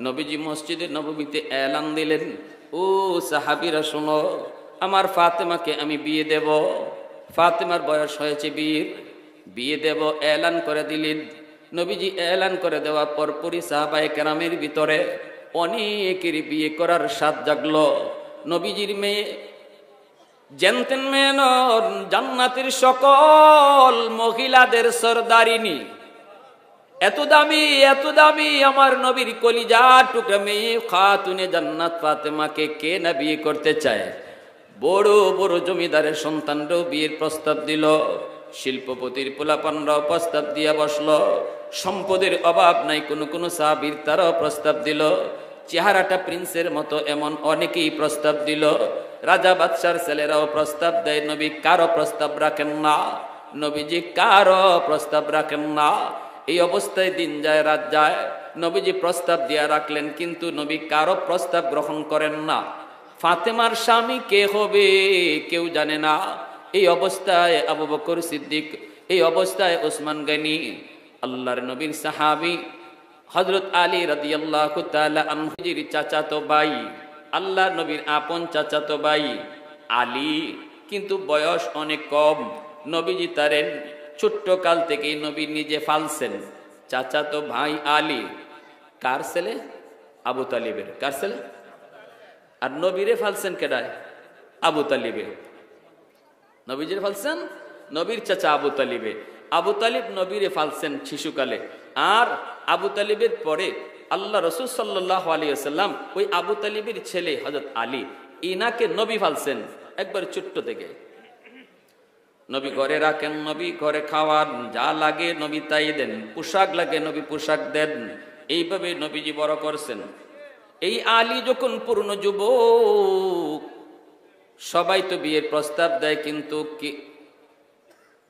নবীজি মসজিদে নববীতে এলান দিলেন, ও সাহাবীরা শোনো, আমার ফাতেমাকে আমি বিয়ে দেব। ফাতেমার বয়স হয়েছে বিয়ে দেব এলান করে দিলেন। নবীজি এলান করে দেওয়ার পরপরই সাহাবায়ে কেরামের ভিতরে অনেকেরই বিয়ে করার স্বাদ জাগলো। নবীজির মেয়ে জানতেন মেয়ে নন, জান্নাতের সকল মহিলাদের সরদারিনী, এত দামি আমার নবীর কলিজার টুকরা মেয়ে খাতুনে জান্নাত ফাতেমাকে কে না বিয়ে করতে চায়। বড় বড় জমিদারের সন্তানরাও বিয়ের প্রস্তাব দিল, শিল্পপতির পোলাপানরাও প্রস্তাব দিয়া বসলো, সম্পদের অভাব নাই কোন সাহাবীর, তারাও প্রস্তাব দিল, চেহারাটা প্রিন্সের মতো এমন অনেকেই প্রস্তাব দিল, রাজা বাদশার ছেলেরাও প্রস্তাব দেয়। নবী কারো প্রস্তাব রাখেন না, নবীজি কারো প্রস্তাব রাখেন না। এই অবস্থায় দিন যায় রাত যায়, নবীজি প্রস্তাব দিয়া রাখলেন, কিন্তু নবী কারো প্রস্তাব গ্রহণ করেন না। ফাতেমার স্বামী কে হবে কেউ জানে না। এই অবস্থায় আবু বকর সিদ্দিক, এই অবস্থায় ওসমান গনি, আল্লাহর নবীর সাহাবী হযরত আলী রাদিয়াল্লাহু তাআলা আনহুর চাচাতো ভাই, আল্লাহর নবীর আপন চাচাতো ভাই আলী, কিন্তু বয়স অনেক কম। নবীজি তারেন ছোট্ট কাল থেকেই নবী নিজে ফালছেন। চাচাতো ভাই আলী কার ছেলে? আবু তালিবের। কার ছেলে? আর নবীরে ফালছেন কেডায়? আবু তালিবে। নবীজির ফালছেন নবীর চাচা আবু তালিবে। আবু তালিব নবীরে ফালছেন শিশুকালে। আর আবু তালিবের পরে আল্লাহ রাসূল সাল্লাল্লাহু আলাইহি ওয়াসাল্লাম ওই আবু তালিবের ছেলে হযরত আলী, ইনাকে নবী ফালছেন একবার ছোট্ট থেকে। নবী ঘরে রাখেন, নবী ঘরে খাওয়ান, যা লাগে নবী তাই দেন, পোশাক লাগে নবী পোশাক দেন, এইভাবে নবীজি বড় করছেন। এই আলী যখন পূর্ণ যুবক, সবাই তো বিয়ের প্রস্তাব দেয়, কিন্তু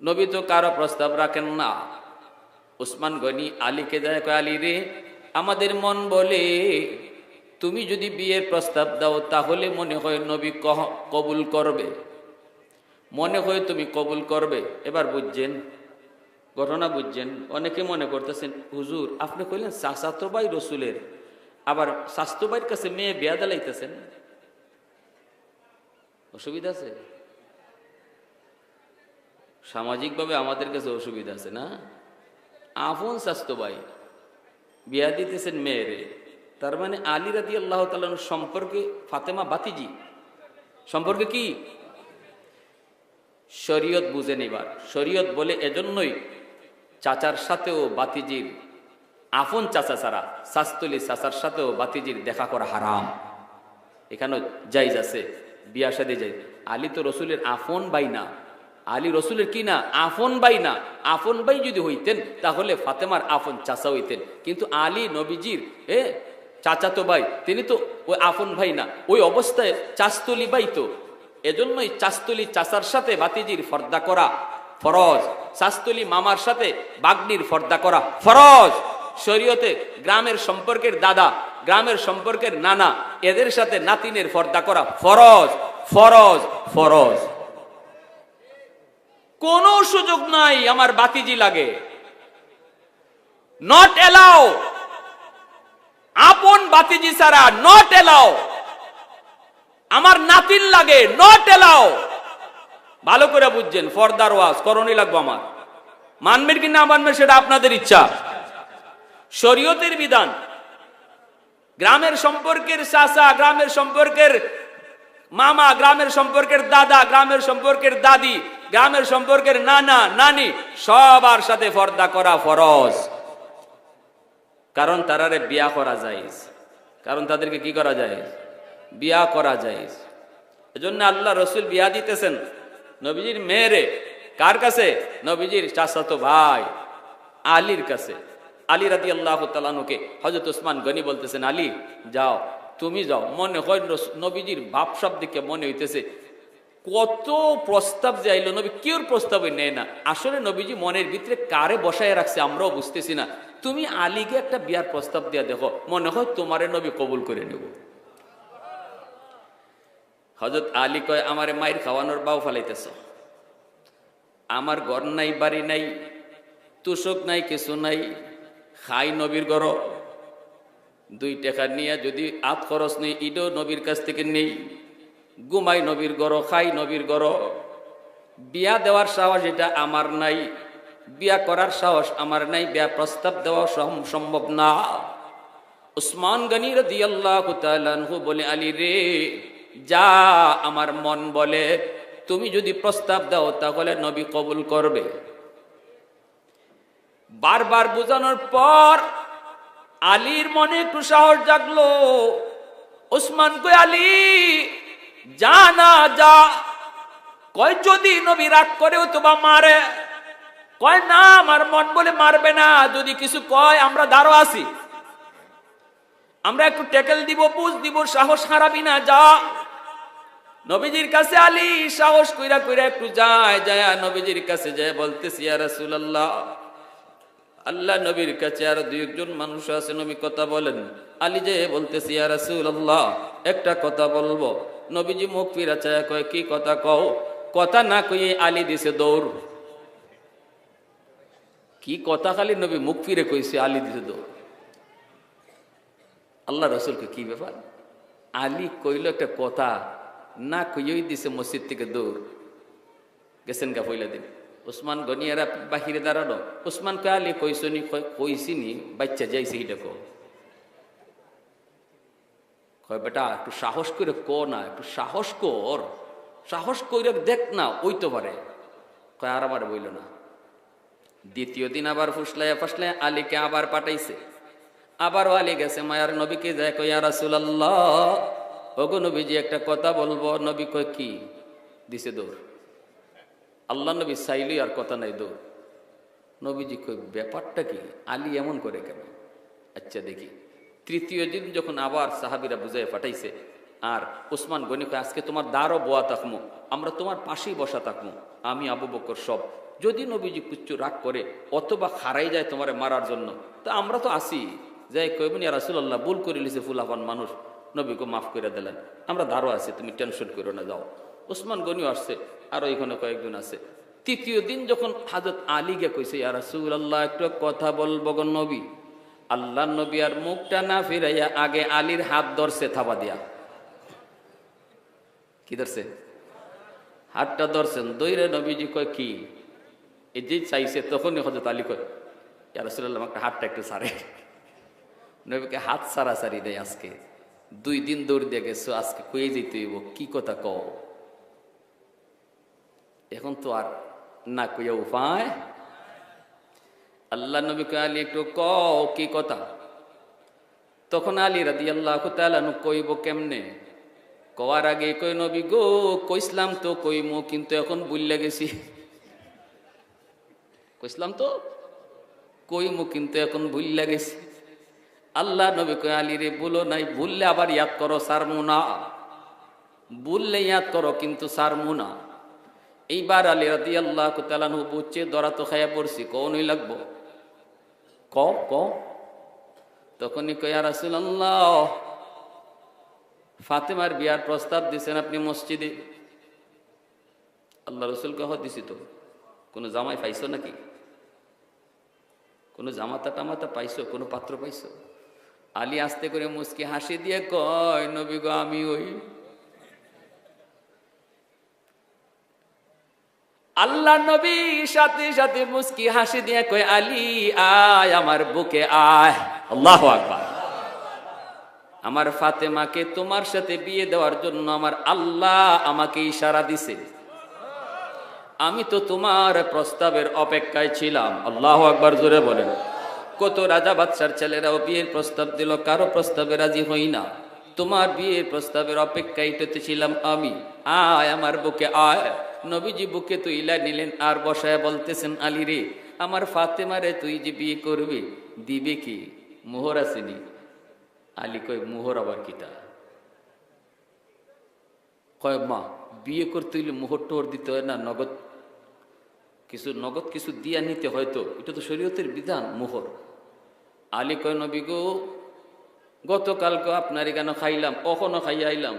নবী তো কারো প্রস্তাব রাখেন না। ওসমান গনি আলীকে দেয়, কয় আলী রে, আমাদের মন বলে তুমি যদি বিয়ের প্রস্তাব দাও তাহলে মনে হয় নবী কবুল করবে, মনে হয় তুমি কবুল করবে। এবার বুঝছেন ঘটনা, বুঝছেন? অনেকে মনে করতেছেন হুজুর আপনি কইলেন চাচাতো ভাই রসুলের, আবার স্বাস্থ্য ভাইয়ের কাছে মেয়ে বিয়া দিলাইতেছেন, অসুবিধা আছে? সামাজিকভাবে আমাদের কাছে অসুবিধা আছে না? আপন স্বাস্থ্য ভাই বিয়া দিতেছেন মেয়েরে, তার মানে আলী রাদিয়াল্লাহু তাআলা সম্পর্কে ফাতেমা বাতিজি সম্পর্কে কি শরীয়ত বুঝেন। এবার শরীয়ত বলে এজন্যই চাচার সাথেও বাতিজির, আপন চাচা ছাড়া শাস্তলি চাচার সাথেও বাতিজির দেখা করা হারাম। এখানেও জায়েজ আছে, বিয়া শাদী জায়েজ। আলী তো রসুলের আপন ভাই না, আলী রসুলের কি না? আপন ভাই না। আপন ভাই যদি হইতেন তাহলে ফাতেমার আপন চাচা হইতেন, কিন্তু আলী নবীজির চাচাতো ভাই, তিনি তো ওই আপন ভাই না, ওই অবস্থায় চাস্তলি ভাই। তো এজন্যই চাস্তলি চাচার সাথে বাতিজির পর্দা করা ফরজ, চাস্তলি মামার সাথে বাগনির পর্দা করা ফরজ। শরীয়তে গ্রামের সম্পর্কের দাদা, গ্রামের সম্পর্কের নানা, এদের সাথে নাতিনের পর্দা করা ফরজ ফরজ ফরজ। কোনো সুযোগ নাই আমার বাতিজি লাগে, নট এলাও। আপন বাতিজি ছাড়া নট এলাও। আমার নাতিন লাগে, নট এলাও। ভালো করে বুঝছেন, ফর্দার ওয়াজ করণই লাগবো আমার। মানবেন কি না মানবেন সেটা আপনাদের ইচ্ছা। শরীয়তের বিধান, গ্রামের সম্পর্কের চাচা, গ্রামের সম্পর্কের মামা, গ্রামের সম্পর্কের দাদা, গ্রামের সম্পর্কের দাদি, গ্রামের সম্পর্কের নানা নানি, সবার সাথে পর্দা করা ফরজ। কারণ তারারে বিয়া করা যায়, কারণ তাদেরকে কি করা যায়? বিয়া করা যায়। এজন্য আল্লাহ রসুল বিয়া দিতেছেন নবীজির মেয়েরে। কার কাছে? নবীজির চাচাতো ভাই আলীর কাছে। আলী রাদিয়াল্লাহু তাআলা আনহুকে হযরত ওসমান গনি বলতেছেন, আলী যাও, তুমি যাও। মনে হয় নবীজির ভাব সব দিকে মনে হইতেছে কত প্রস্তাব যে আইলো, নবী কেউ প্রস্তাবই নেয় না। আসলে নবীজি মনের ভিতরে কারে বসায় রাখছে আমরাও বুঝতেছি না। তুমি আলীকে একটা বিয়ার প্রস্তাব দিয়া দেখো, মনে হয় তোমারে নবী কবুল করে নেব। হযরত আলী কয়, আমারে মায়ের খাওয়ানোর বাউ ফালাইতেছ, আমার ঘর নাই, বাড়ি নাই, তুষক নাই, কিছু নাই, খাই নবীর ঘর, 2 টাকা নিয়ে যদি আত খরচ নেই, ইডো নবীর কাছ থেকে নেই, ঘুমাই নবীর ঘর, খাই নবীর ঘর। বিয়া দেওয়ার সাহস এটা আমার নাই, বিয়া করার সাহস আমার নাই, বিয়া প্রস্তাব দেওয়া সম্ভব না। উসমান গনি রাদিয়াল্লাহু তাআলা আনহু বলে, আলী রে যা, আমার মন বলে তুমি যদি প্রস্তাব দাও তাহলে নবী কবুল করবে। বারবার বোঝানোর পর আলীর মনে একটু সাহস জাগলো। উসমান কয়, আলী যা না যা। কয় যদি নবী রাগ করে অথবা মারে। কয় না, আমার মন বলে মারবে না, যদি কিছু কয় আমরা দাঁড়ো আছি, আমরা একটু ট্যাকেল দিব, বুঝ দিব, সাহস হারাবি না, যা। নবীজির কাছে আলী সাহস কইরা কইরা একটু যায়, নবীজির কাছে যায় বলতেছি, ইয়া রাসূলুল্লাহ, আল্লাহ নবীর কাছে আর 2-1 মানুষ আছে, নবী কথা বলেন। আলী যে বলতেছি, ইয়া রাসূলুল্লাহ একটা কথা বলবো। নবীজি মুখ ফিরা চায়, কয় কি কথা কও। কথা না কইয়ে আলী দিছে দৌড়। কি কথা খালি নবী মুখ ফিরে কইছে, আলী দিছে দৌড়। আল্লাহ রসুলকে কি ব্যাপার, আলী কইল একটা কথা, না কইয়েই দিছে মসজিদ থেকে দৌড়। গেছেন গা পয়লা দিন। উসমান গনিয়ারা বাহিরে দাঁড়ানো। উসমান কে আলী কইসনি, কইসিনি, বাচ্চা যাইছে হিটা কয় বেটা একটু সাহস করে ক না, একটু সাহস কর, সাহস করে দেখ না, ওই তো পারে। কয় আর আমার বইল না। দ্বিতীয় দিন আবার ফুসলাইয়া ফাসলাইয়া আলীকে আবার পাঠাইছে। আবারও আলী গেছে মায়ার নবীকে যায়, কয় ইয়া রাসূলুল্লাহ, ওগো নবীজি একটা কথা বলবো। নবী কয় কি? দিছে দৌড়। আল্লাহ নবী চাইলেই আর কথা নাই, দৌড়। নবীজি কয় ব্যাপারটা কি, আলী এমন করে কেন? আচ্ছা দেখি। তৃতীয় দিন যখন আবার সাহাবীরা বুঝাই পাঠাইছে, আর উসমান গনি কয় আজকে তোমার দ্বারও বোয়া থাকমু, আমরা তোমার পাশেই বসা থাকমু, আমি আবু বকর সব। যদি নবীজি কুচ্ছু রাগ করে অথবা খারাই যায় তোমার মারার জন্য, তা আমরা তো আসি, যাই কইবেন ইয়া রাসূলুল্লাহ ভুল করে লিছে, ফুলাফান মানুষ, নবীকে মাফ করে দিলেন, আমরা দ্বারও আছি, তুমি টেনশন করো না, যাও। উসমান গনিও আসছে, আরো এখানে কয়েকজন আছে। তৃতীয় দিন যখন হযরত আলী গে কইছে, ইয়া রাসূলুল্লাহ একটু কথা বলবো গো নবী। আল্লাহ নবী আর মুখটা না ফিরাইয়া আগে আলীর হাত ধরছে, থাবা দিয়া। কি ধরছে? হাতটা ধরছেন। দইরে নবীজি কয় কি? এই যে চাইছে, তখনই হযরত আলী কয়, ইয়া রাসূলুল্লাহ একটা হাতটা একটু ছাড়ে। নবীকে হাত ছাড়াছাড়ি দেয়। আজকে 2 দিন দৌড় দিয়ে গেছো, আজকে কয়ে যেতে হইব, কি কথা কও। এখন তো আর না কইয়া উপায়। আল্লাহ নবী কয়, আলী একটু কও কি কথা। তখন আলী রাদিয়াল্লাহু তাআলা আনহু কইব কেমনে? কওয়ার আগে কই, নবী গো কইসলাম তো কইমু, কিন্তু এখন ভুইল্লা গেছি। কইসলাম তো কইমু, কিন্তু এখন ভুইল্লা গেছি। আল্লাহ নবী কয়, আলী রে বলো নাই, ভুললে আবার ইয়াদ করো, সারমু না। ভুললে ইয়াদ করো, কিন্তু সারমু না। এইবার আলী রাদিয়াল্লাহু তাআলা আনহু বুঝছে দরা তো খাইয়া পড়ছি, কওনই লাগবো, ক ক। তখনই কয়, ইয়া রাসূলুল্লাহ ফাতেমার বিয়ার প্রস্তাব দিছেন আপনি মসজিদে। আল্লাহ রসুল কহ দিছি তো, কোনো জামাই পাইছো নাকি? কোনো জামাতা টামাতা পাইছো? কোনো পাত্র পাইছো? আলী আস্তে করে মুচকি হাসি দিয়ে কয়, নবী গো আমি ওই। আল্লাহ নবী সাথে সাথে মুচকি হাসি দিয়ে কয়, আলী আয় আমার বুকে আয়। আল্লাহু আকবার। আমার ফাতেমাকে তোমার সাথে বিয়ে দেওয়ার জন্য আমার আল্লাহ আমাকে ইশারা দিছে। আমি তো তোমার প্রস্তাবের অপেক্ষায় ছিলাম। আল্লাহু আকবার, জোরে বলেন। কত রাজা বাদশার ছেলেরাও বিয়ের প্রস্তাব দিল, কারো প্রস্তাবে রাজি হই না। তোমার বিয়ের প্রস্তাবের অপেক্ষায় ছিলাম আমি। আয় আমার বুকে আয়। নবীজি বুকে তুইলা নিলেন, আর বসায় বলতেছেন, আলী রে আমার ফাতেমারে তুই যে বিয়ে করবি, দিবে কি? মোহর আসেনি। আলী কয়, মোহর আবার কিটা? কয়, মা বিয়ে করতে হইলে মোহর টোহর দিতে হয় না? নগদ কিছু দিয়া নিতে হয়তো, এটা তো শরীয়তের বিধান, মোহর। আলী কয়, নবী গো গতকালকে আপনার এখানে খাইলাম, অখনো খাইয়া আইলাম,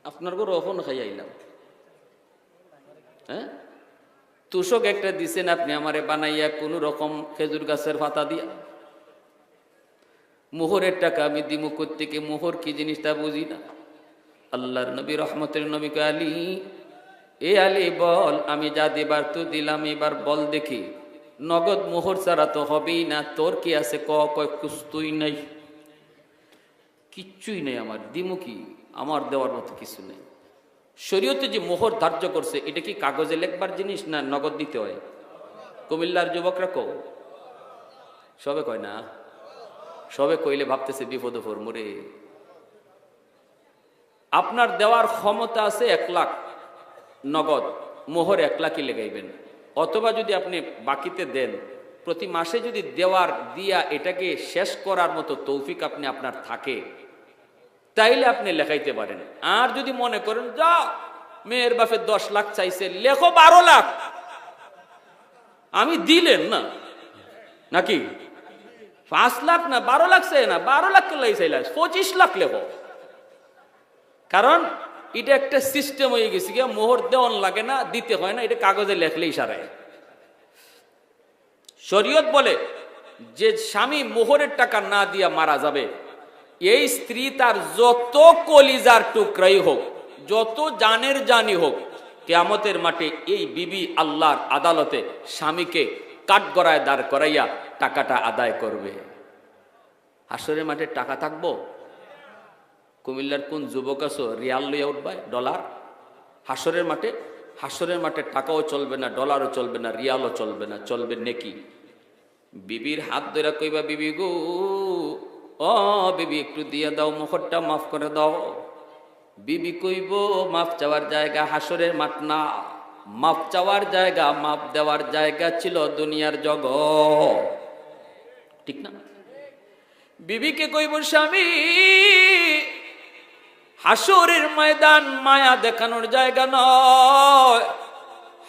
আপনার ঘর অখনো খাইয়া আইলাম। হ্যাঁ, তুষক একটা দিছেন আপনি আমারে বানাইয়া, কোন রকম খেজুর গাছের পাতা দিয়া। মোহরের টাকা আমি দিমু থেকে, মোহর কি জিনিস তা বুঝি না। আল্লাহর নবী রহমতের নবী কয়, আলী এ আলী বল, আমি যা দিবার তো দিলাম, এবার বল দেখি, নগদ মোহর ছাড়া তো হবেই না, তোর কি আছে কয় কুস্তুই নাই, কিচ্ছুই নেই আমার, দিমু কি, আমার দেওয়ার মতো কিছু নেই। শরীয়তে যে মোহর ধার্য করছে এটা কি কাগজে লেখবার জিনিস না নগদ দিতে হয়? কুমিল্লার যুবকরা কো সবে কয় না, সবে কইলে ভাবতেছে বিপদে পড়মু রে। আপনার দেওয়ার ক্ষমতা আছে 1 লাখ নগদ, মোহর 1 লাখই লেগাইবেন। অথবা যদি আপনি বাকিতে দেন, প্রতি মাসে যদি দেওয়ার দিয়া এটাকে শেষ করার মতো তৌফিক আপনার থাকে, তাইলে আপনি লেখাইতে পারেন। আর যদি মনে করেন যা মেয়ের বাপে 10 লাখ চাইছে, লেখো 12 লাখ, আমি দিলেন না নাকি 5 লাখ না 12 লাখ চাই না, 12 লাখ লাই চাইলা 25 লাখ লেখো। কারণ এটা একটা সিস্টেম হয়ে গেছে, কি মোহর দেওয়ান লাগে না, দিতে হয় না, এটা কাগজে লেখলেই সারায়। শরীয়ত বলে যে স্বামী মোহরের টাকা না দিয়া মারা যাবে, এই স্ত্রী তার যত কলিজার টুকরাই হোক, যত জানের জানি হোক, কিয়ামতের মাঠে এই বিবি আল্লাহর আদালতে স্বামীকে কাঠগড়ায় দাঁড় করাইয়া টাকাটা আদায় করবে। হাসরের মাঠে টাকা থাকবো? কুমিল্লার কোন যুবক আছো রিয়াল লইয়া উঠবে, ডলার? হাসরের মাঠে টাকাও চলবে না, ডলারও চলবে না, রিয়ালও চলবে না, চলবে নেকি। বিবির হাত ধরে কইবা, বিবি গো, ও বিবি একটু দিয়ে দাও, মোহরটা মাফ করে দাও। বিবি কইব মাফ চাওয়ার জায়গা হাসরের মাঠ না, মাফ চাওয়ার জায়গা, মাফ দেওয়ার জায়গা ছিল দুনিয়ার জগৎ, ঠিক না? বিবিকে কইব, স্বামী হাসরের ময়দান মায়া দেখানোর জায়গা নয়,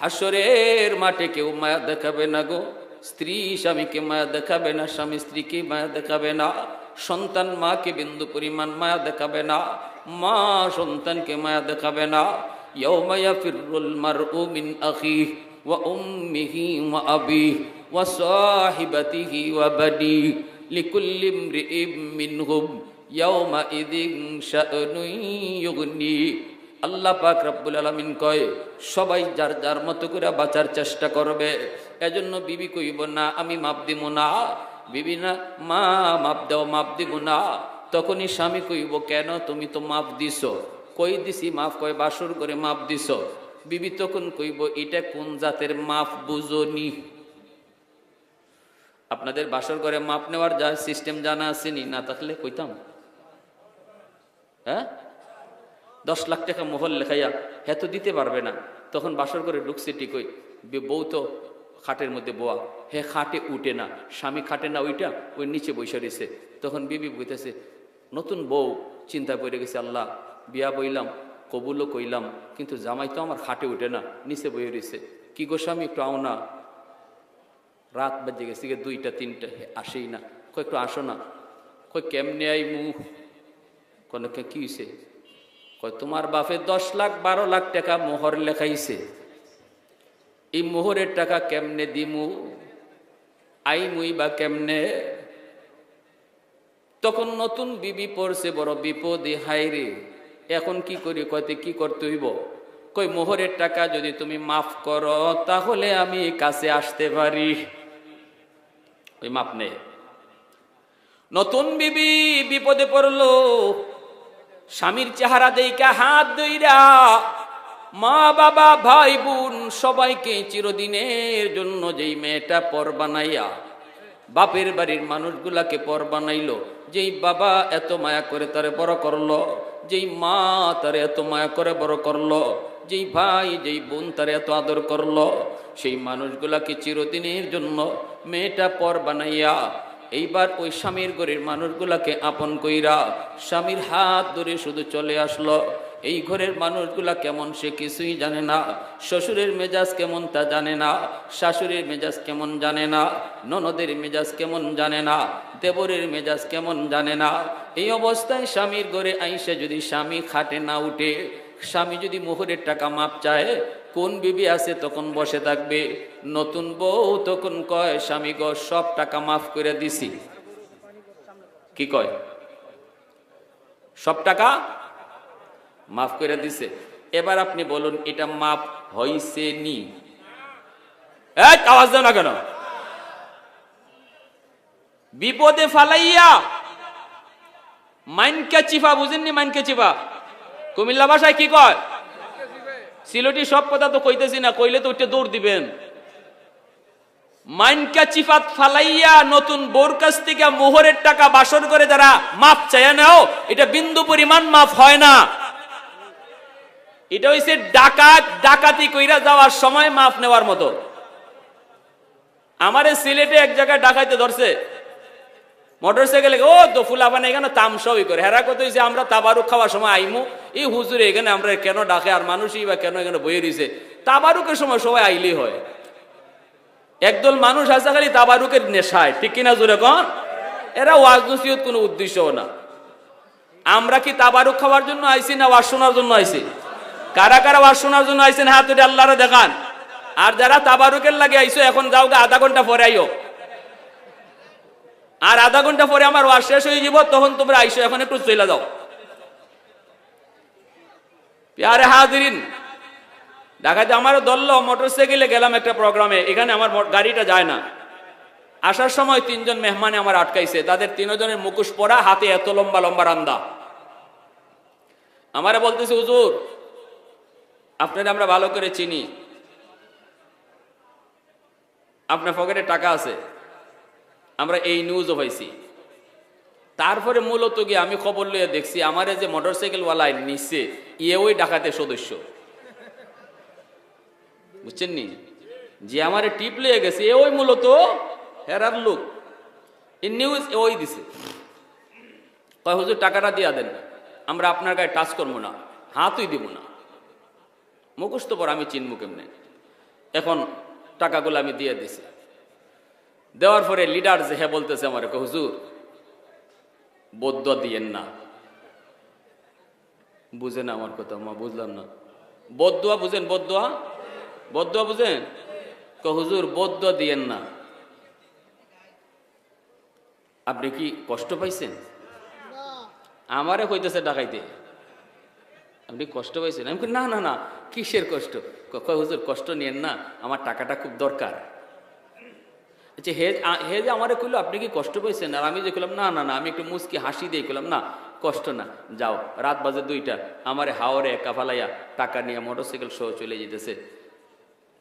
হাসরের মাঠে কেউ মায়া দেখাবে না গো। স্ত্রী স্বামীকে মায়া দেখাবে না, স্বামী স্ত্রীকে মায়া দেখাবে না, সন্তান মাকে বিন্দু পরিমাণ মায়া দেখাবে না, মা সন্তানকে মায়া দেখাবে না। ইয়াউমা ইয়াফিরুল মারউ মিন আখিহি ওয়া উম্মিহি ওয়া আবিহি ওয়া সাহিবাতিহি ওয়া বানিহি লিকুল্লি ইমরিইম মিনহুম ইয়াউমা ইযিন শাআনুন ইউগনি। আল্লাহ পাক রব্বুল আলামিন কয়, সবাই যার যার মতো করে বাঁচার চেষ্টা করবে। এজন্য বিবি কইব না আমি মাপ দিব না, বিবি না মা মাপ দাও, মাপ দিব না। তখনই স্বামী কইব, কেন তুমি তো মাপ দিছো? কই দিছি মাফ? কয় বাসর করে মাপ দিছো। বিবি তখন কইব, এটা কোন জাতের মাফ বুঝনি? আপনাদের বাসর করে মাপ নেওয়ার যা সিস্টেম জানা আসেনি, না থাকলে কইতাম। হ্যাঁ, 10 লাখ টাকা মোহর লেখাইয়া হ্যাঁ তো দিতে পারবে না। তখন বাসর করে ঢুকছে ঠিকই, বউ তো খাটের মধ্যে বোয়া, হে খাটে উঠে না, স্বামী খাটে না ওইটা, ওই নিচে বসে রয়েছে। তখন বিবি বইতেছে, নতুন বউ চিন্তায় পড়ে গেছে, আল্লাহ বিয়া বইলাম, কবুলও কইলাম, কিন্তু জামাই তো আমার খাটে উঠে না, নিচে বইয়ে রয়েছে। কি গো স্বামী একটু আও না, রাত বাজে গেছে 2টা 3টা, আসেই না। কয় একটু আসো না। কয় কেমনে আই মুখ? কি হয়েছে? কয় তোমার বাপে 10 লাখ 12 লাখ টাকা মোহর লেখাইছে, এই মোহরের টাকা কেমনে দিমু, আই মুই বা কেমনে? তখন নতুন বিবি পড়ছে বড় বিপদে, হাইরে এখন কি করি? কয়তে কি করতে হইব? কই মোহরের টাকা যদি তুমি মাফ করো তাহলে আমি কাছে আসতে পারি। ওই মাপ নেই। নতুন বিবি বিপদে পড়লো, স্বামীর চেহারা দেইকা হাত ধইরা মা বাবা ভাই বোন সবাইকে চিরদিনের জন্য যেই মেয়েটা পর বানাইয়া বাপের বাড়ির মানুষগুলাকে পর বানাইলো, যেই বাবা এত মায়া করে তারে বড় করলো, যেই মা তারে এত মায়া করে বড় করলো, যেই ভাই যেই বোন তারে এত আদর করলো, সেই মানুষগুলাকে চিরদিনের জন্য মেয়েটা পর বানাইয়া এইবার ওই স্বামীর ঘরের মানুষগুলাকে আপন কইরা স্বামীর হাত ধরে শুধু চলে আসলো। এই ঘরের মানুষগুলা কেমন সে কিছুই জানে না, শ্বশুরের মেজাজ কেমন তা জানে না, শাশুড়ির মেজাজ কেমন জানে না, ননদের মেজাজ কেমন জানে না, দেবরের মেজাজ কেমন জানে না। এই অবস্থায় স্বামীর ঘরে আইসে যদি স্বামী খাটে না উঠে, স্বামী যদি মোহরের টাকা মাপ চায়, কোন বিবি আছে তখন বসে থাকবে? নতুন বউ তখন কয়, স্বামী গো সব টাকা মাফ করে দিছি। কি কয়? সব টাকা মাফ করে দিছে। এবার আপনি বলুন এটা মাফ হইছে নি? আওয়াজ দাও না কেন? বিপদে ফালাইয়া মাইনকা চিফা, বুঝেননি? মাইনকা চিফা কুমিল্লা ভাষায় কি কয়? সিলেটি সব কথা তো কইতেছি না, কইলে তো ওইটা দৌড় দিবেন। মাইনকা চিফাত ফালাইয়া নতুন বোর কাছ থেকে মোহরের টাকা বাসর করে যারা মাফ চায় নাও, এটা বিন্দু পরিমাণ মাফ হয় না। এটা হইছে ডাকাতি কইরা যাওয়ার সময় মাফ নেওয়ার মতো। আমারে সিলেটে এক জায়গায় ডাকাইতে ধরছে মোটরসাইকেলে, ও তো ফুলাবান এখানে তামসাই করে। হেরা কত হয়েছে আমরা তাবারুক খাওয়ার সময় আইমু, এই হুজুরে এখানে আমরা কেন ডাকে, আর মানুষই বা কেন এখানে বইয়ে রয়েছে। তাবারুকের সময় সবাই আইলেই হয়। একদল মানুষ আছে খালি তাবারুকের নেশায়, ঠিক কিনা জোরে কন? এরা ওয়াজ নসিহত কোনো উদ্দেশ্যও না। আমরা কি তাবারুক খাওয়ার জন্য আইছি না ওয়াজ শোনার জন্য আইছি? কারা কারা ওয়াজ শোনার জন্য আইছেন হাত উঠে আল্লাহরে দেখান। আর যারা তাবারুকের লাগে আইছো এখন যাও গা, আধা ঘন্টা পরে আইও। আর আধা ঘন্টা পরে আমার ওয়াজ শেষ হয়ে যাব, তখন তোমরা আইসো, এখন একটু চলে যাও। প্যারে হাজিরিন, ঢাকাতে আমারও দললো মোটরসাইকেলে গেলাম একটা প্রোগ্রামে, এখানে আমার গাড়িটা যায় না। আসার সময় 3 জন মেহমানে আমার আটকাইছে, তাদের 3 জনের মুখোশ পরা, হাতে এত লম্বা লম্বা রান্দা। আমারে বলতেছে, হুজুর আপনারা আমরা ভালো করে চিনি, আপনার পকেটে টাকা আছে, আমরা এই নিউজও পাইছি। তারপরে মূলত গিয়ে আমি খবর লইয়া দেখছি আমারে যে মোটরসাইকেলওয়ালায় নিচ্ছে ইয়ে ওই ডাকাতের সদস্য, বুঝছেন নি? যে আমারে টিপ লইয়া গেছে এ ওই মূলত হেরার লোক। এই নিউজ ওই দিছে, কয় হুজুর টাকাটা দিয়া দেন, আমরা আপনার গায়ে টাচ করবো না, হাতই দিব না। মুখস্থ পর আমি চিনবো কেমনে। এখন টাকাগুলো আমি দিয়ে দিছি। দেওয়ার পরে লিডার যে হ্যাঁ বলতেছে আমার, হুজুর বদুয়া দিয়েন না। বুঝেন আমার কথা? মা বুঝলাম না। বদুয়া বুঝেন? বদুয়া বদুয়া বুঝেন? হুজুর বদুয়া দিয়েন না। আপনি কি কষ্ট পাইছেন? আমারে কইতেছে ডাকাইতে, আপনি কষ্ট পাইছেন? আমি না না না, কিসের কষ্ট? হুজুর কষ্ট নিয়েন না, আমার টাকাটা খুব দরকার। আচ্ছা হে যে আমারে কইলো আপনি কি কষ্ট পাইছেন? আর আমি যে কইলাম না না না, আমি একটু মুস্কি হাসি দিয়ে কইলাম না কষ্ট না, যাও। রাত বাজে 2টা, আমারে হাওরে কাফালাইয়া টাকা নিয়ে মোটরসাইকেল সহ চলে যেতেছে।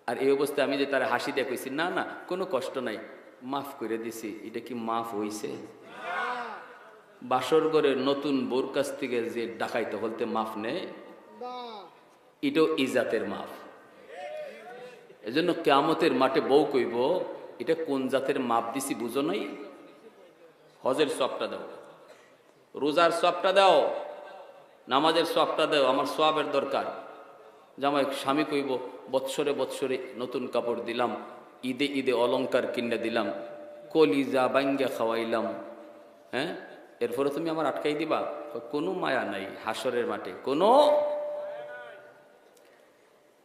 আর এই অবস্থায় আমি যে তার হাসি দিয়ে কইছি না না কোনো কষ্ট নাই, মাফ করে দিছি। এটা কি মাফ হইছে? বাসর ঘরে নতুন বোর কাছ থেকে যে ডাকাইতে বলতে মাফ নেই, এটাও ইজাতের মাফ। এজন্য কিয়ামতের মাঠে বউ কইব এটা কোন জাতের মাপ দিছি বুঝো নাই? হজের সবটা দাও, রোজার সবটা দাও, নামাজের সবটা দাও, আমার সওয়াবের দরকার। জামাই স্বামী কইব বৎসরে বৎসরে নতুন কাপড় দিলাম, ঈদে ঈদে অলংকার কিনে দিলাম, কলিজা বাঙ্গা খাওয়াইলাম, হ্যাঁ এরপরে তুমি আমার আটকাই দিবা? কোনো মায়া নাই হাসরের মাঠে, কোনো।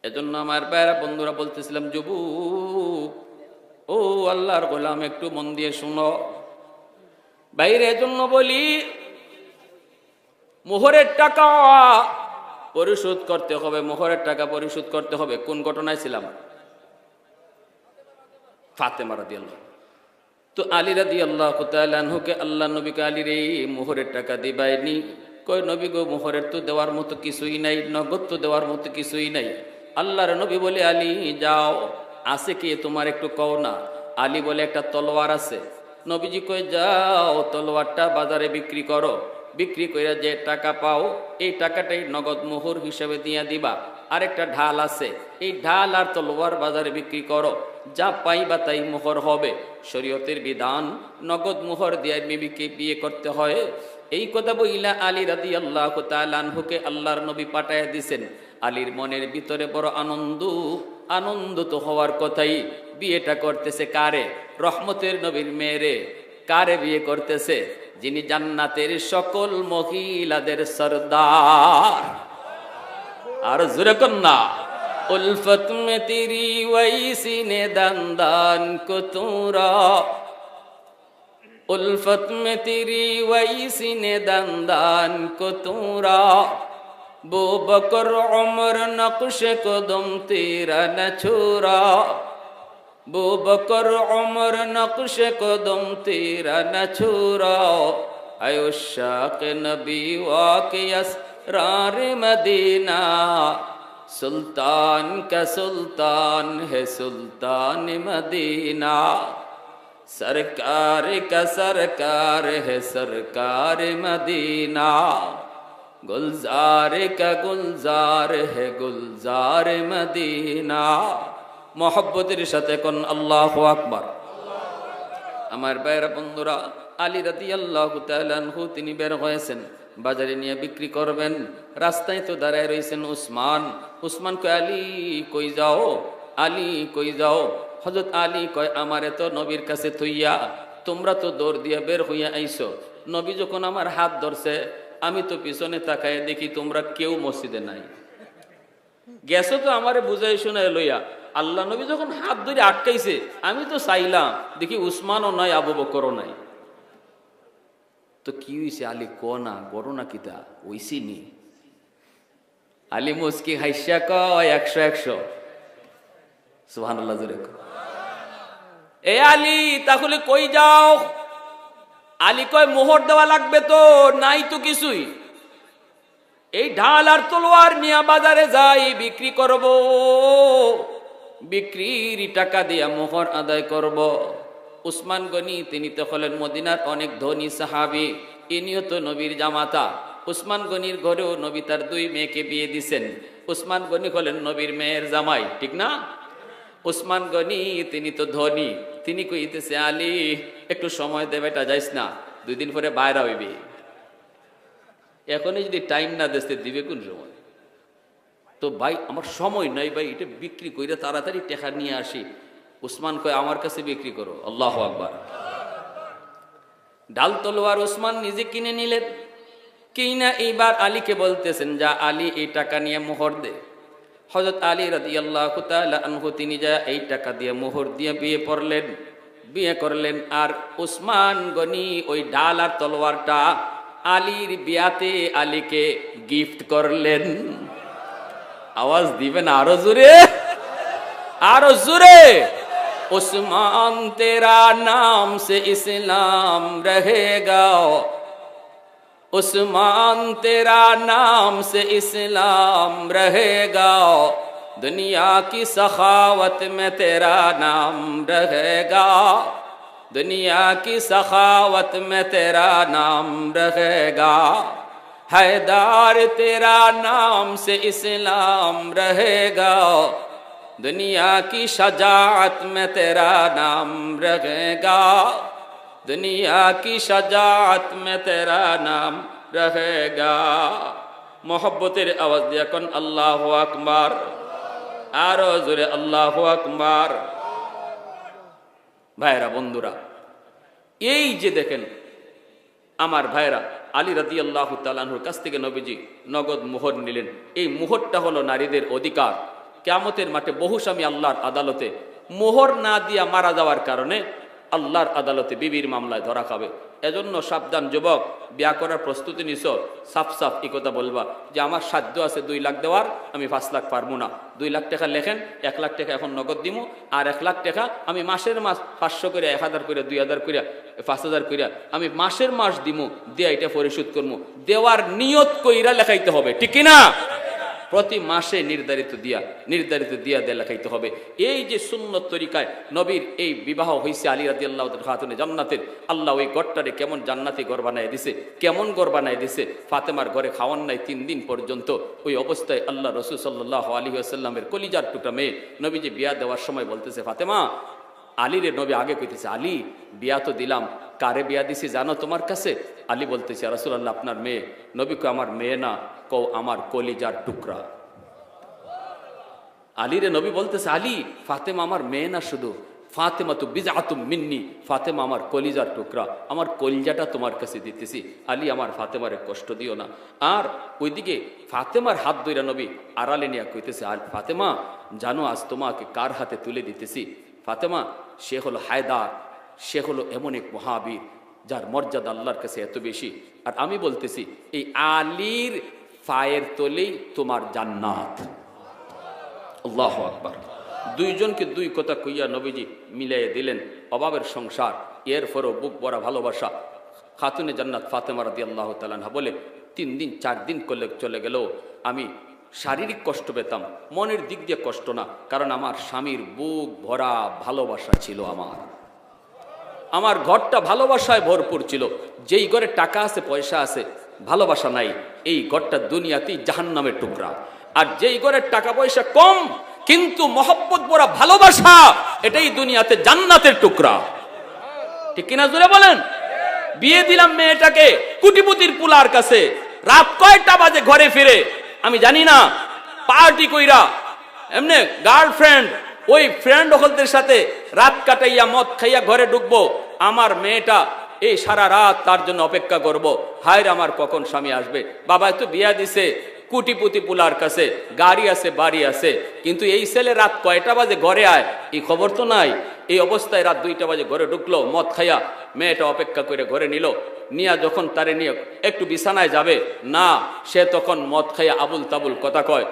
এজন্য আমার ভাইরা বন্ধুরা বলতেছিলাম, যুবক ও আল্লাহর গোলাম একটু মন দিয়ে শুনো বাইরে। এজন্য বলি মোহরের টাকা পরিশোধ করতে হবে, মোহরের টাকা পরিশোধ করতে হবে। কোন ঘটনায় ছিলাম? ফাতেমা রাদিয়াল্লাহু। তো আলী রাদিয়াল্লাহু তাআলা আনহুকে আল্লাহ নবীকে আলীর এই মোহরের টাকা দিবাইনি। কই নবী গো মোহরের তো দেওয়ার মতো কিছুই নাই, নগদ তো দেওয়ার মতো কিছুই নাই। আল্লাহর নবী বলে আলী যাও, আছে কি তোমার একটু কও না। আলী বলে একটা তলোয়ার আছে। নবীজি কই যাও তলোয়ারটা বাজারে বিক্রি করো, বিক্রি করে যে টাকা পাও এই টাকাটাই নগদ মোহর হিসেবে দিয়ে দিবা। আরেকটা ঢাল আছে, এই ঢাল আর তলোয়ার বাজারে বিক্রি করো, যা পাইবা তাই মোহর হবে। শরীয়তের বিধান নগদ মোহর দিয়ে বিবিকে বিয়ে করতে হয়। এই কথা বইলা আলী রাদিয়াল্লাহু তাআলা আনহুকে আল্লাহর নবী পাঠাইয়া দিছেন। আলীর মনের ভিতরে বড় আনন্দ তো হওয়ার কথাই। বিয়েটা করতেছে কারে? রহমতের নবীর মেয়েরে। কারে বিয়ে করতেছে? যিনি জান্নাতের সকল মহিলাদের সরদার। আর জোরে কন্যা উলফত মে তেরি ওয়াইসি নে দান দান কো তোরা। उल्फत में तेरी वैसी ने दंदान को तूरा बो बकर उमर नक्श कदम तेरा न छोरा बो बकर उमर नक्श कदम तेरा न छोरा आयो शाक़ नबी वाक़े असरार मदीना सुल्तान का सुल्तान है सुल्तान मदीना सरकार का सरकार है सरकार मदीना गुलजार का गुलजार है गुलजार मदीना मोहब्बतेर साथे कोन अल्लाहु আকবার। আমার ভাইরা বন্ধুরা, আলী রাদিয়াল্লাহু তাআলা আনহু তিনি বের হয়েছেন, বাজারে নিয়ে বিক্রি করবেন। রাস্তায় তো দাঁড়ায় রয়েছেন উসমান। উসমান কয়, আলী কই যাও, আলী কই যাও? হযরত আলী কয়, আমারে তো নবীর কাছে থইয়া তোমরা তো দৌড় দিয়া বের হইয়া আইছো। নবী যখন আমার হাত ধরছে, আমি তো পিছনে তাকায় দেখি তোমরা কেউ মসজিদে নাই। গেছো তো আমারে বুঝাই শোনায় লইয়া। আল্লাহ নবী যখন হাত ধরে আটকাইছে, আমি তো চাইলাম দেখি উসমানও নাই, আবু বকরও নাই। তো কি হইছে? আলী ক না, ঘটনা কিতা হইছি নি? আলী মুস্কি হাইসা কয়, 100 সুবহানাল্লাহ জোরে কয়। এ আলী তাহলে কই যাও? আলী কয়, মোহর দেওয়া লাগবে তো, নাই তো কিছুই। এই ঢাল আর তলোয়ার নিয়ে বাজারে যাই, বিক্রি করব, বিক্রির টাকা দিয়া মোহর আদায় করব। উসমান গনি তিনি তো হলেন মদিনার অনেক ধনী সাহাবী, ইনিও তো নবীর জামাতা। উসমান গনির ঘরেও নবী তার 2 মেয়েকে বিয়ে দিছেন। উসমান গনি হলেন নবীর মেয়ের জামাই, ঠিক না? উসমান গনি তিনি তো ধনী, তিনি কইতেছে, আলী একটু সময় দে বেটা, যাইস না, 2 দিন পরে বাইরে হইবি। এখনই যদি টাইম না দিতে দিবে কোন সময়? তো ভাই আমার সময় নাই ভাই, এটা বিক্রি কইরা তাড়াতাড়ি টাকা নিয়ে আসি। উসমান কয়, আমার কাছে বিক্রি করো। আল্লাহু আকবার। ডাল তলোয়ার উসমান নিজে কিনে নিলেন। কিনা এইবার আলীকে বলতেছেন, যা আলী এই টাকা নিয়ে মোহর দে। হযরত আলী রাদিয়াল্লাহু তাআলা আনহু তিনি যা এই টাকা দিয়ে মোহর দিয়ে বিয়ে করলেন। আর উসমান গনি ওই ডাল আর তলোয়ারটা আলীর বিয়াতে আলীকে গিফট করলেন। আওয়াজ দিবেন আরো জোরে, আরো জোরে। उस्मान तेरा नाम से इस्लाम रहेगा, उस्मान तेरा नाम से इस्लाम रहेगा, दुनिया की सखावत में तेरा नाम रहेगा, दुनिया की सखावत में तेरा नाम रहेगा, हैदर तेरा नाम से इस्लाम रहेगा, दुनिया की शजाअत में तेरा नाम रहेगा, दुनिया की शजाअत में तेरा नाम रहेगा। मोहब्बतेर आवाज दिया कोन अल्लाहु আকবার, आरो जोरे अल्लाहु আকবার। ভাইরা বন্ধুরা, এই যে দেখেন আমার ভাইরা, আলী রাদিয়াল্লাহু তাআলা আনহুর কাছ থেকে নবীজি নগদ মোহর নিলেন। এই মোহরটা হলো নারীদের অধিকার। কিয়ামতের মাঠে বহু স্বামী আল্লাহর আদালতে মোহর না দিয়া মারা যাওয়ার কারণে আল্লাহর আদালতে বিবির মামলায় ধরা খাবে। এজন্য সাবধান যুবক, বিয়া করার প্রস্তুতি নিছ, সাফ সাফ এই কথা বলবা যে আমার সাধ্য আছে 2 লাখ দেওয়ার, আমি 5 লাখ পারবো না। 2 লাখ টাকা লেখেন, 1 লাখ টাকা এখন নগদ দিমু, আর 1 লাখ টাকা আমি মাসের মাস 500 করে, 1000 করে, 2000 করে, 5000 করে আমি মাসের মাস দিমু, দিয়া এটা পরিশোধ করবো। দেওয়ার নিয়ত কইরা লেখাইতে হবে, ঠিক না? প্রতি মাসে নির্ধারিত দিয়া লেখাইতে হবে। এই যে সুন্নত তরিকায় নবীর এই বিবাহ হয়েছে আলী রাদিয়াল্লাহু তাআলা খাতুনে জান্নাতের, আল্লাহ ওই ঘরটারে কেমন জান্নাতি ঘর বানায় দিছে, কেমন ঘর বানায় দিছে। ফাতেমার ঘরে খাওয়ান নাই 3 দিন পর্যন্ত। ওই অবস্থায় আল্লাহ রাসূল সাল্লাল্লাহু আলাইহি ওয়াসাল্লামের কলিজার টুকরা মেয়ে নবীজি বিয়া দেওয়ার সময় বলতেছে, ফাতেমা, আলীরে নবী আগে কইতেছে, আলী বিয়া তো দিলাম, কারে বিয়া দিছি জানো তোমার কাছে? আলী বলতেছে, রাসূলুল্লাহ আপনার মেয়ে। নবী কয়, আমার মেয়ে না, কও আমার কলিজার টুকরা। আলীরে নবী বলতেছে, আলী ফাতেমা আমার মেয়ে না শুধু, ফাতেমা তো বিজআতুম মিন্নি, ফাতেমা আমার কলিজার টুকরা, আমার কলিজাটা তোমার কাছে দিতেছি। আলী আমার ফাতেমারে কষ্ট দিও না। আর ওইদিকে ফাতেমার হাত ধইরা নবী আড়ালে নিয়ে কইতেছে, ফাতেমা জানো আজ তোমাকে কার হাতে তুলে দিতেছি? ফাতেমা সে হলো হায়দার, সে হলো এমন এক মহাবীর, যার মর্যাদা আল্লাহর কাছে এত বেশি। আর আমি বলতেছি এই আলীর পায়ের তলেই তোমার জান্নাত। আল্লাহু আকবার। দুইজনকে দুই কথা কইয়া নবীজি মিলাই দিলেন, অভাবের সংসার, এরপরও বুক ভরা ভালোবাসা। খাতুনে জান্নাত ফাতেমা রাদিয়াল্লাহু তাআলা আনহা বলে 3 দিন 4 দিন করলে চলে গেল আমি শারীরিক কষ্ট পেতাম, মনের দিক দিয়ে কষ্ট না, কারণ আমার স্বামীর বুক ভরা ভালোবাসা ছিল। আমার ঘরটা ভালোবাসায় ভরপুর ছিল। যেই ঘরে টাকা আছে পয়সা আছে ভালোবাসা নাই, এই ঘরটা দুনিয়াতেই জাহান্নামের টুকরা। আর যেই ঘরের টাকা পয়সা কম কিন্তু মহব্বত ভরা ভালোবাসা, এটাই দুনিয়াতে জান্নাতের টুকরা। ঠিক কিনা জোরে বলেন? বিয়ে দিলাম মেয়েটাকে কুটিপুতির পুলার কাছে, রাত কয়টা বাজে ঘরে ফিরে আমি জানি না, পার্টি কইরা এমনি গার্লফ্রেন্ড ওই ফ্রেন্ড হলদের সাথে রাত কাটাইয়া মদ খাইয়া ঘরে ঢুকবো, আমার মেয়েটা এই সারা রাত তার জন্য অপেক্ষা করব, হায় আমার কখন স্বামী আসবে। বাবা তো বিয়া দিছে কুটিপুতি পুলার কাছে, গাড়ি আছে বাড়ি আছে, কিন্তু এই ছেলে রাত কয়টা বাজে ঘরে আয় এই খবর তো নাই। এই অবস্থায় রাত 2টা বাজে ঘরে ঢুকলো, মদ খাইয়া মেয়েটা অপেক্ষা করে ঘরে নিল, নিয়া যখন তারে নিয়ে একটু বিছানায় যাবে না, সে তখন মদ খাইয়া আবুল তাবুল কথা কয়,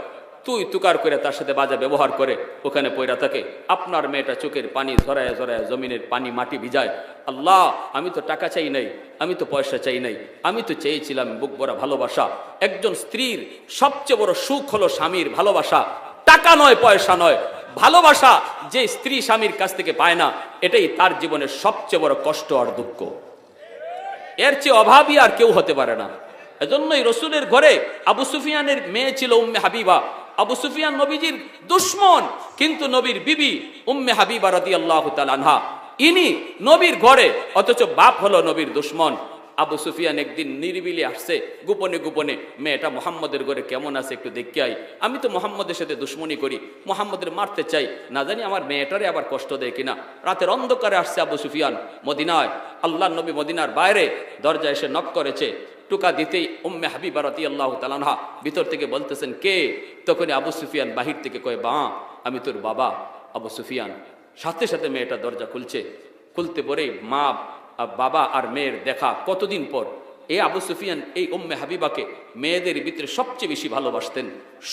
তুই তুকার করে তার সাথে বাজে ব্যবহার করে ওখানে পয়রা থাকে। আপনার মেয়েটা চোখের পানি ঝরায় ঝরায় জমিনের পানি মাটি ভিজায়। আল্লাহ, আমি তো টাকা চাই নাই, আমি তো পয়সা চাই নাই, আমি তো চেয়েছিলাম বুক ভরা ভালোবাসা। একজন স্ত্রীর সবচেয়ে বড় সুখ হলো স্বামীর ভালোবাসা, টাকা নয় পয়সা নয়, ভালোবাসা। যে স্ত্রী স্বামীর কাছ থেকে পায় না, এটাই তার জীবনের সবচেয়ে বড় কষ্ট আর দুঃখ। এর চেয়ে অভাবী আর কেউ হতে পারে না। এজন্যই রসুলের ঘরে আবু সুফিয়ানের মেয়ে ছিল উম্মে হাবিবা। আবু সুফিয়ান নবীজির দুশমন, কিন্তু নবীর বিবি উম্মে হাবিবা রাদিয়াল্লাহু তাআলা আনহা ইনি নবীর ঘরে, অথচ বাপ হলো নবীর দুশমন। আবু সুফিয়ান একদিন নিরিবিলি আসছে, গোপনে গোপনে মেয়েটা মুহাম্মদের ঘরে কেমন আছে একটু দেখতে আই, আমি তো মুহাম্মদের সাথে দুশমনি করি, মুহাম্মদের মারতে চাই, না জানি আমার মেয়েটারে আবার কষ্ট দেয় কিনা। রাতের অন্ধকারে আসছে আবু সুফিয়ান মদিনায়, আল্লাহর নবী মদিনার বাইরে দরজায় এসে নক করেছে। টুকা দিতেই উম্মে হাবিবা রাদিয়াল্লাহু তাআলা আনহা ভিতর থেকে বলতেছেন কে? তখনই আবু সুফিয়ান বাহির থেকে কয়, বা আমি তোর বাবা আবু সুফিয়ান। সাথে সাথে মেয়েটা দরজা খুলছে, খুলতে পরে মা বাবা আর মেয়ের দেখা কতদিন পর। এই আবু সুফিয়ান এই উম্মে হাবিবাকে মেয়েদের ভিতরে সবচেয়ে বেশি ভালোবাসতেন,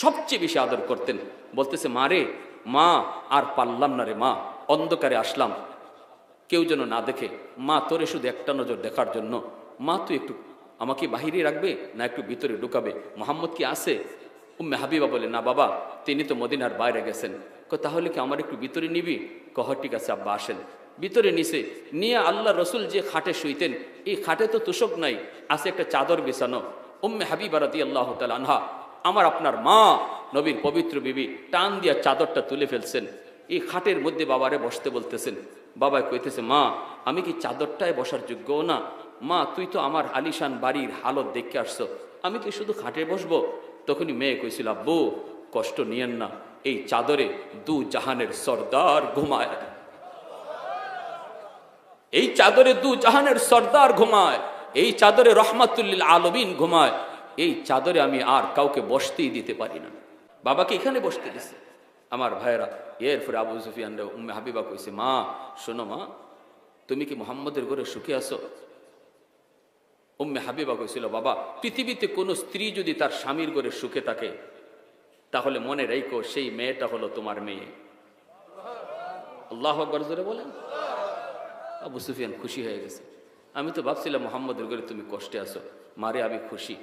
সবচেয়ে বেশি আদর করতেন। বলতেছে, মা রে, মা আর পারলাম না রে মা, অন্ধকারে আসলাম, কেউ যেন না দেখে, মা তোরে শুধু একটা নজর দেখার জন্য, মা তুই একটু আমাকে বাহিরে রাখবে না একটু ভিতরে ঢুকাবে, মোহাম্মদ কি আছে? উম্মে হাবিবা বলে, না বাবা, তিনি তো মদিনার বাইরে গেছেন। তাহলে কি আমার একটু ভিতরে নিবি? কহ ঠিক আছে আব্বা আসেন। ভিতরে নিছে নিয়ে আল্লাহ রসুল যে খাটে শুইতেন, এই খাটে তো তোষক নাই, আছে একটা চাদর বিছানো। উম্মে হাবিবা রাদিয়াল্লাহু তাআলা আনহা, আমার আপনার মা নবীর পবিত্র বিবি টান দিয়া চাদরটা তুলে ফেলছেন, এই খাটের মধ্যে বাবারে বসতে বলতেছেন। বাবা কইতেছে, মা আমি কি চাদরটায় বসার যোগ্যও না? মা তুই তো আমার আলিশান বাড়ির হালত দেখে আসছো, আমি কি শুধু খাটে বসবো? তখনই মেয়ে কইছিল, আব্বু কষ্ট নিয়েন না, এই চাদরে দু জাহানের সর্দার ঘুমায়, এই চাদরে দু জাহানের সর্দার ঘুমায়, এই চাদরে রহমাতুল্লিল আলামিন ঘুমায়, এই চাদরে আমি আর কাউকে বসতেই দিতে পারি না। বাবাকে এখানে বসতে দিছে। আমার ভাইয়েরা, এরপরে আবু সুফিয়ান উম্মে হাবিবা কইছে, মা শোনো মা, তুমি কি মুহাম্মদের ঘরে সুখে আছো? উম্মে হাবিবা কইছিল, বাবা পৃথিবীতে কোনো স্ত্রী যদি তার স্বামীর ঘরে সুখে থাকে তাহলে মনে রাখো সেই মেয়েটা হলো তোমার মেয়ে। আল্লাহু আকবার জোরে বলেন। আবু সুফিয়ান খুশি হয়ে গেছে। আমি তো ভাবছিলাম মুহাম্মদের ঘরে তুমি কষ্টে আছো, মারে আমি খুশি,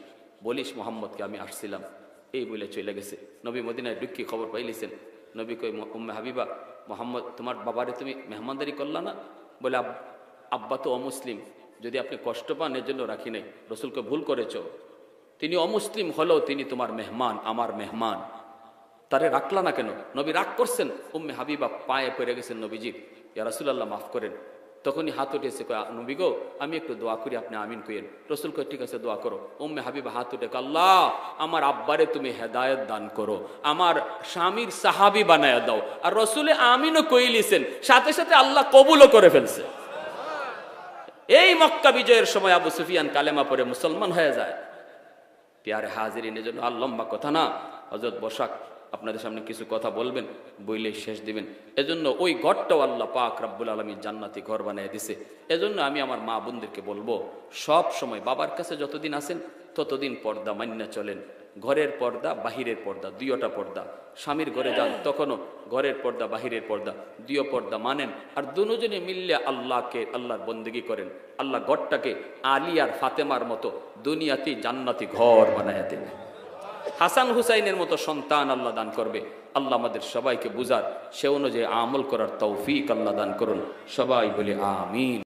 বলিস মুহাম্মদকে আমি আসছিলাম, এই বলে চলে গেছে। নবী মদিনায় ঢুকি খবর পাইলিছেন। নবী কই, উম্মে হাবিবা, মুহাম্মদ তোমার বাবারে তুমি মেহমানদারি করলা না? বলে, আব্বা তো অমুসলিম, যদি আপনি কষ্ট পান এর জন্য রাখি নাই, রসুলকে ভুল করেছ, তিনি অমুসলিম হলেও তিনি তোমার মেহমান, আমার মেহমান, তারে রাখলা না কেন? নবী রাগ করছেন। উম্মে হাবিবা পায়ে পড়ে গেছেন নবীজির, ইয়া রাসূলুল্লাহ মাফ করেন। তখনই হাত উঠেছে, নবী গো আমি একটু দোয়া করি, আপনি আমিন কইেন। রসুল কই ঠিক আছে দোয়া করো। উম্মে হাবিবা হাত উঠে, আল্লাহ আমার আব্বারে তুমি হেদায়েত দান করো, আমার স্বামীর সাহাবী বানায়া দাও। আর রসুলে আমিনও কইলিছেন, সাথে সাথে আল্লাহ কবুলও করে ফেলছে। এই মক্কা বিজয়ের সময় আবু সুফিয়ান কালেমা পড়ে মুসলমান হয়ে যায়। প্যারে হাজিরিনের জন্য আর লম্বা কথা না, হযরত বসাক আপনাদের সামনে কিছু কথা বলবেন, বইলে শেষ দিবেন। এজন্য ওই ঘরটাও আল্লাহ পাক রব্বুল আলামিন জান্নাতি ঘর বানিয়ে দিছে। এজন্য আমি আমার মা বোনদেরকে বলবো, সব সময় বাবার কাছে যতদিন আছেন ততদিন পর্দা মান্যা চলেন। ঘরের পর্দা, বাহিরের পর্দা, দুইটা পর্দা। স্বামীর ঘরে যান তখনও ঘরের পর্দা, বাহিরের পর্দা, দুই পর্দা মানেন। আর দুজনে মিললে আল্লাহর বন্দেগী করেন। আল্লাহ ঘরটাকে আলী আর ফাতেমার মতো দুনিয়াতে জান্নাতি ঘর বানায় দেবে। হাসান হুসাইনের মতো সন্তান আল্লাহ দান করবে। আল্লাহ আমাদের সবাইকে বুঝার, সে অনুযায়ী আমল করার তৌফিক আল্লাহ দান করুন। সবাই বলে আমিন।